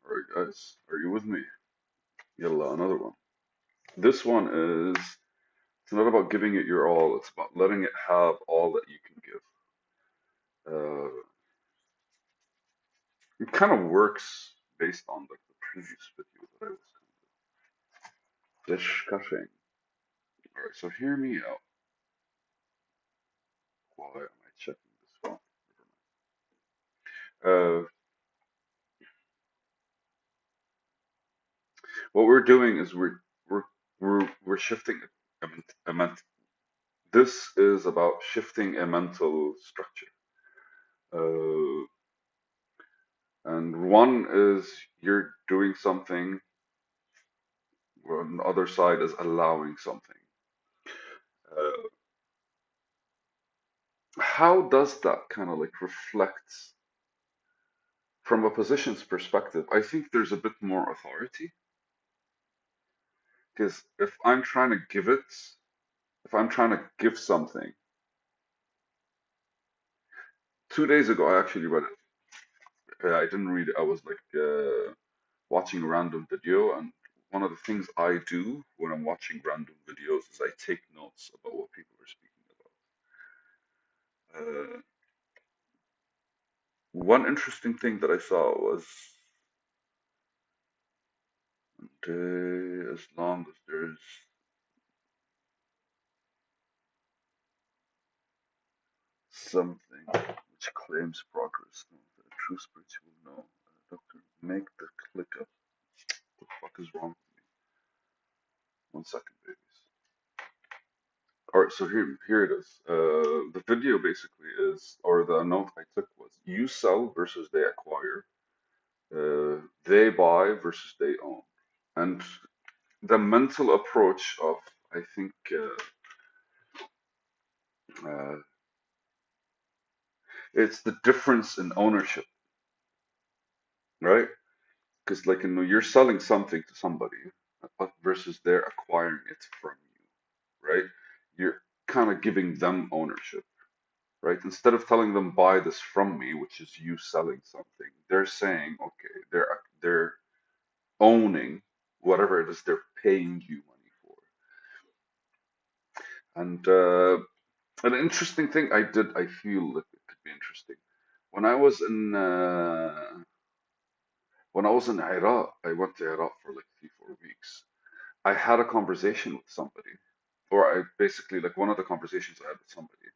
Alright guys, are you with me? Yalla, another one. This one is, it's not about giving it your all, it's about letting it have all that you can give. It kind of works based on like the previous video that I was discussing. Alright, so hear me out. Why am I checking this phone? Uh, what we're doing is we're we're shifting a ment. This is about shifting a mental structure. Uh, and one is you're doing something, on the other side is allowing something. Uh, how does that kind of like reflect from a position's perspective? I think there's a bit more authority because if I'm trying to give something, 2 days ago I actually read it. I didn't read it. I was like watching a random video, and one of the things I do when I'm watching random videos is I take notes about what people are speaking about. One interesting thing that I saw was as long as there's something which claims progress, no, the true spiritual no. Doctor, make the click up. What the fuck is wrong with me? 1 second, babies. Alright, so here it is. The video basically is, or the note I took was, you sell versus they acquire, they buy versus they own. And the mental approach of, I think, uh, it's the difference in ownership, right? Because like you're selling something to somebody versus they're acquiring it from you, right? You're kind of giving them ownership, right? Instead of telling them buy this from me, which is you selling something, they're saying, okay, they're owning whatever it is they're paying you money for. And an interesting thing I feel that it could be interesting. When I was in Iraq, I went to Iraq for like 3, 4 weeks. I had a conversation with somebody, or I basically like one of the conversations I had with somebody.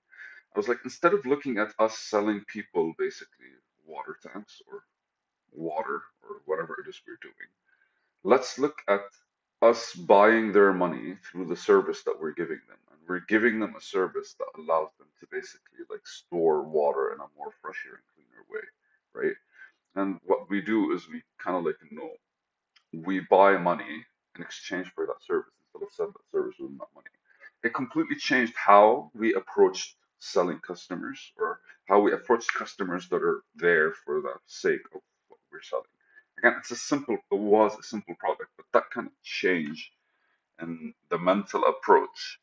I was like, instead of looking at us selling people basically water tanks or water or whatever it is we're doing, let's look at us buying their money through the service that we're giving them. And we're giving them a service that allows them to basically like store water in a more fresher and cleaner way, right? And what we do is we kind of like, we buy money in exchange for that service instead of selling that service with that money. It completely changed how we approached selling customers, or how we approach customers that are there for the sake of what we're selling. Again, it was a simple product, but that kind of change in the mental approach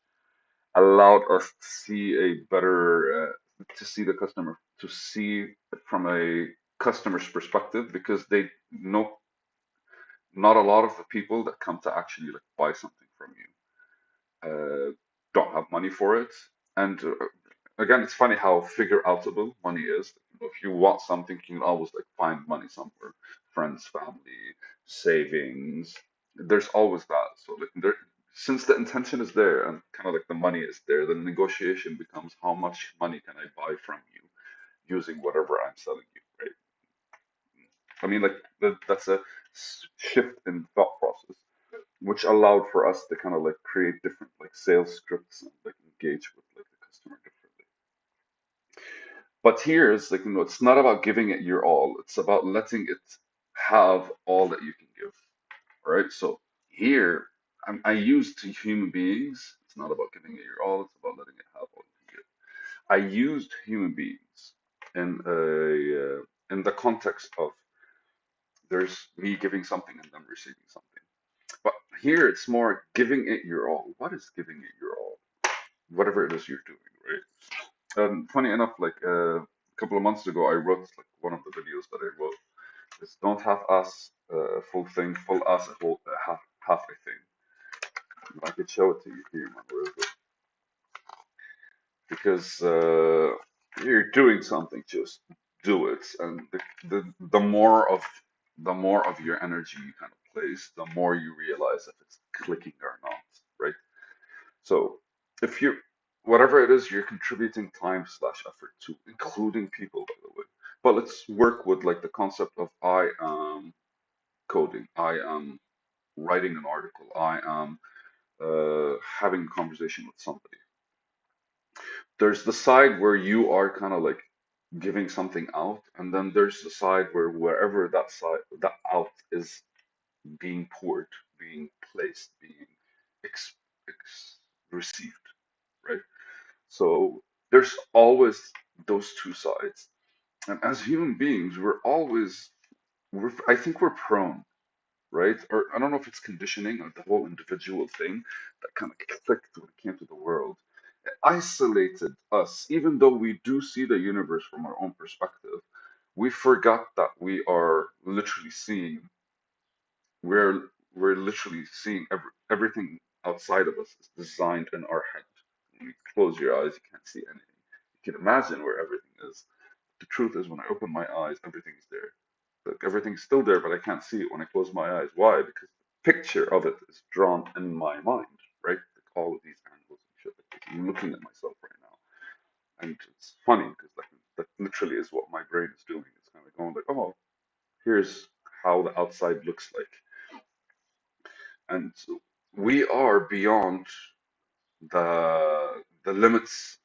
allowed us to see to see the customer, to see it from a customer's perspective, because they know not a lot of the people that come to actually like buy something from you don't have money for it. And again, it's funny how figure outable money is. If you want something, you can always like find money somewhere. Friends, family, savings. There's always that. So like since the intention is there and kind of like the money is there, the negotiation becomes how much money can I buy from you using whatever I'm selling you, right? I mean, like that's a shift in thought process, which allowed for us to kind of like create different like sales scripts and like engage with like the customer differently. But here is like, it's not about giving it your all. It's about letting it have all that you can give. All right. So here I used human beings. It's not about giving it your all. It's about letting it have all you can give. I used human beings in the context of there's me giving something and them receiving something. But here it's more giving it your all. What is giving it your all? Whatever it is you're doing, right? Funny enough, like a couple of months ago, I wrote like one of the videos that I wrote is don't have us full thing, full as a whole, half a thing. I could show it to you here, man. Where is it? Because you're doing something, just do it, and the more of your energy you kind of place, the more you realize if it's clicking or not, right? So if you whatever it is you're contributing time slash effort to, including people, by the way. But let's work with like the concept of I am coding, I am writing an article, I am having a conversation with somebody. There's the side where you are kind of like giving something out, and then there's the side where wherever that out is being poured, being placed, being ex, received, right? So there's always those two sides. And as human beings, I think we're prone, right? Or I don't know if it's conditioning or the whole individual thing that kind of clicked when it came to the world. It isolated us, even though we do see the universe from our own perspective. We forgot that we're we're literally seeing everything outside of us is designed in our head. When you close your eyes, you can't see anything. You can imagine where everything is. The truth is, when I open my eyes, everything's there. Like everything's still there, but I can't see it when I close my eyes. Why? Because the picture of it is drawn in my mind, right? Like all of these angles and shit. Like I'm looking at myself right now, and it's funny because that literally is what my brain is doing. It's kind of going like, oh, here's how the outside looks like, and so we are beyond the limits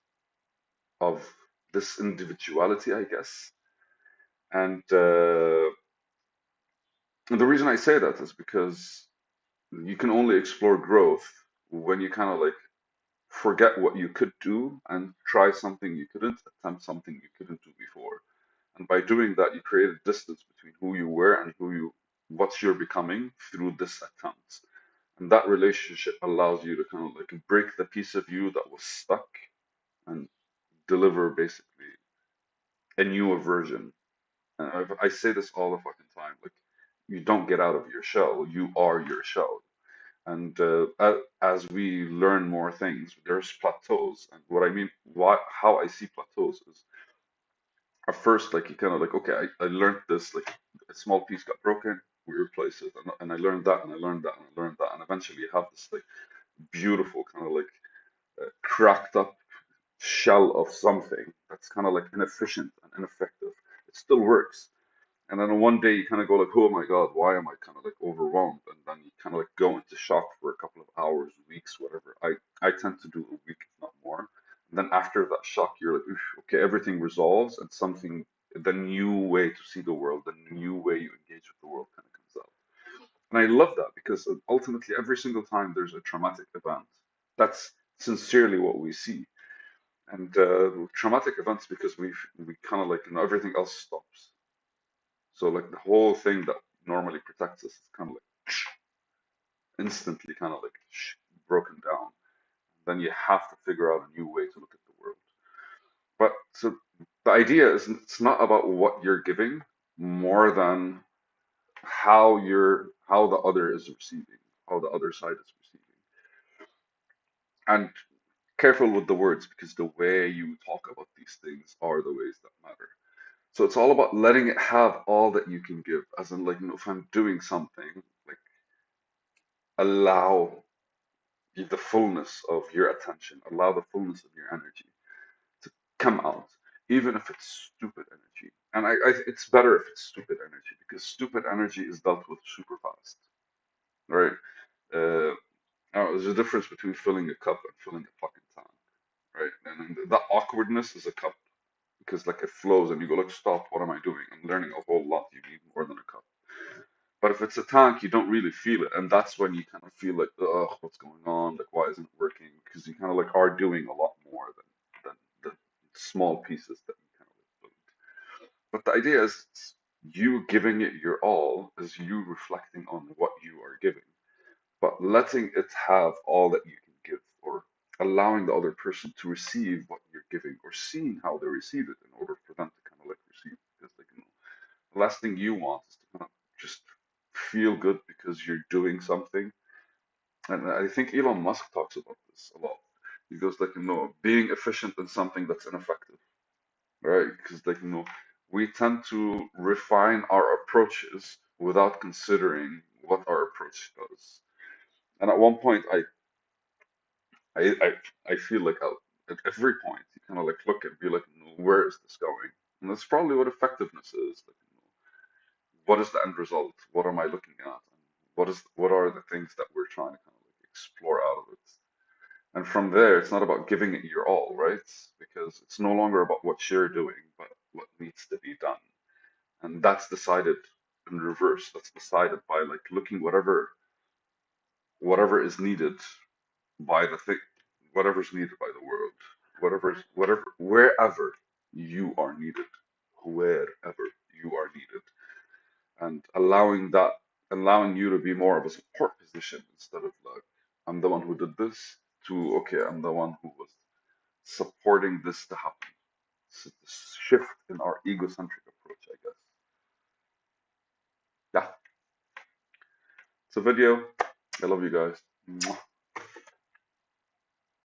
of this individuality, I guess. And the reason I say that is because you can only explore growth when you kind of like forget what you could do and try something you couldn't, attempt something you couldn't do before. And by doing that, you create a distance between who you were and what you're becoming through this attempt. And that relationship allows you to kind of like break the piece of you that was stuck and deliver basically a newer version. And I say this all the fucking time. Like, you don't get out of your shell. You are your shell. And as we learn more things, there's plateaus. And what I mean, how I see plateaus is at first, like you kind of like, okay, I learned this, like a small piece got broken, we replace it, and I learned that, and I learned that, and I learned that, and eventually you have this like beautiful kind of like cracked up shell of something that's kind of like inefficient and ineffective. It still works, and then one day you kind of go like, oh my God, why am I kind of like overwhelmed? And then you kind of like go into shock for a couple of hours, weeks, whatever. I tend to do a week, if not more. And then after that shock, you're like, "Oof, okay, everything resolves and the new way to see the world, the new way you engage with the world kind of comes out." And I love that because ultimately every single time there's a traumatic event, that's sincerely what we see. And traumatic events because we kind of like, everything else stops. So like the whole thing that normally protects us is kind of like instantly kind of like broken down. Then you have to figure out a new way to look at the world. But so the idea is it's not about what you're giving more than how the other is receiving, how the other side is receiving. And careful with the words because the way you talk about these things are the ways that matter. So it's all about letting it have all that you can give. As in, like, if I'm doing something, like allow the fullness of your attention, allow the fullness of your energy to come out, even if it's stupid energy. And it's better if it's stupid energy because stupid energy is dealt with super fast, right? Uh, there's a difference between filling a cup and filling a fucking tank, right? And that awkwardness is a cup because like it flows and you go like, stop, what am I doing? I'm learning a whole lot. You need more than a cup. But if it's a tank, you don't really feel it, and that's when you kind of feel like, ugh, what's going on? Like, why isn't it working? Because you kind of like are doing a lot more than the small pieces that you kind of like build. But the idea is you giving it your all is you reflecting on what you are giving, but letting it have all that you can give, or allowing the other person to receive what you're giving, or seeing how they receive it in order for them to kind of like receive. Because like, the last thing you want is to kind of just feel good because you're doing something. And I think Elon Musk talks about this a lot. He goes like, being efficient in something that's ineffective, right? Because like, we tend to refine our approaches without considering what our approach does. And at one point, I, I, I feel like at every point, you kind of like look and be like, where is this going? And that's probably what effectiveness is. Like, what is the end result? What am I looking at? And what are the things that we're trying to kind of like explore out of it? And from there, it's not about giving it your all, right? Because it's no longer about what you're doing, but what needs to be done. And that's decided in reverse. That's decided by like looking whatever is needed by the thing, whatever's needed by the world, wherever you are needed, wherever you are needed, and allowing you to be more of a support position instead of like, I'm the one who did this, to, okay, I'm the one who was supporting this to happen. It's a shift in our egocentric approach, I guess. Yeah, it's a video. I love you guys. Mwah.